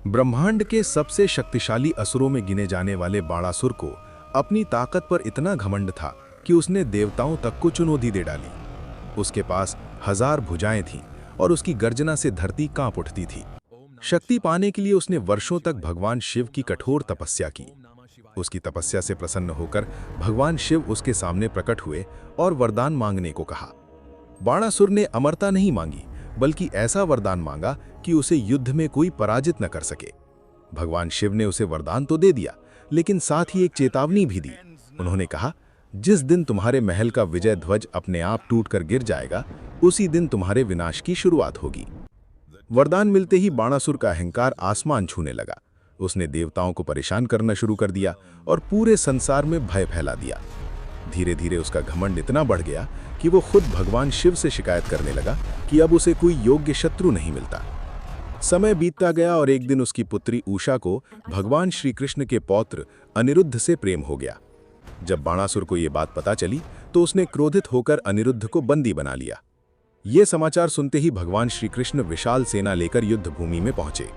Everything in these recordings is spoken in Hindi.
ब्रह्मांड के सबसे शक्तिशाली असुरों में गिने जाने वाले बाणासुर को अपनी ताकत पर इतना घमंड था कि उसने देवताओं तक को चुनौती दे डाली। उसके पास 1000 भुजाएं थीं और उसकी गर्जना से धरती कांप उठती थी। शक्ति पाने के लिए उसने वर्षों तक भगवान शिव की कठोर तपस्या की। उसकी तपस्या से प्रसन्न होकर भगवान शिव उसके सामने प्रकट हुए और वरदान मांगने को कहा। बाणासुर ने अमरता नहीं मांगी, बल्कि ऐसा वरदान मांगा कि उसे युद्ध में कोई पराजित न कर सके। भगवान शिव ने उसे वरदान तो दे दिया, लेकिन साथ ही एक चेतावनी भी दी। उन्होंने कहा, जिस दिन तुम्हारे महल का विजय ध्वज अपने आप टूटकर गिर जाएगा, उसी दिन तुम्हारे विनाश की शुरुआत होगी। वरदान मिलते ही बाणासुर का अहंकार आसमान छूने लगा। उसने देवताओं को परेशान करना शुरू कर दिया और पूरे संसार में भय फैला दिया। धीरे धीरे उसका घमंड इतना बढ़ गया कि वो खुद भगवान शिव से शिकायत करने लगा कि अब उसे कोई योग्य शत्रु नहीं मिलता। समय बीतता गया और एक दिन उसकी पुत्री उषा को भगवान श्री कृष्ण के पौत्र अनिरुद्ध से प्रेम हो गया। जब बाणासुर को ये बात पता चली तो उसने क्रोधित होकर अनिरुद्ध को बंदी बना लिया। ये समाचार सुनते ही भगवान श्री कृष्ण विशाल सेना लेकर युद्ध भूमि में पहुंचे।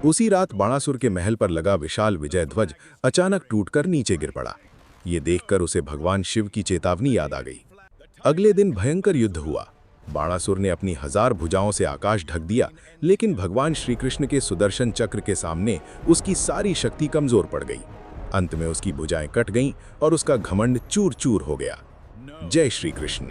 उसी रात बाणासुर के महल पर लगा विशाल विजय ध्वज अचानक टूटकर नीचे गिर पड़ा। ये देखकर उसे भगवान शिव की चेतावनी याद आ गई। अगले दिन भयंकर युद्ध हुआ। बाणासुर ने अपनी 1000 भुजाओं से आकाश ढक दिया, लेकिन भगवान श्री कृष्ण के सुदर्शन चक्र के सामने उसकी सारी शक्ति कमजोर पड़ गई। अंत में उसकी भुजाएं कट गईं और उसका घमंड चूर चूर हो गया। जय श्री कृष्ण।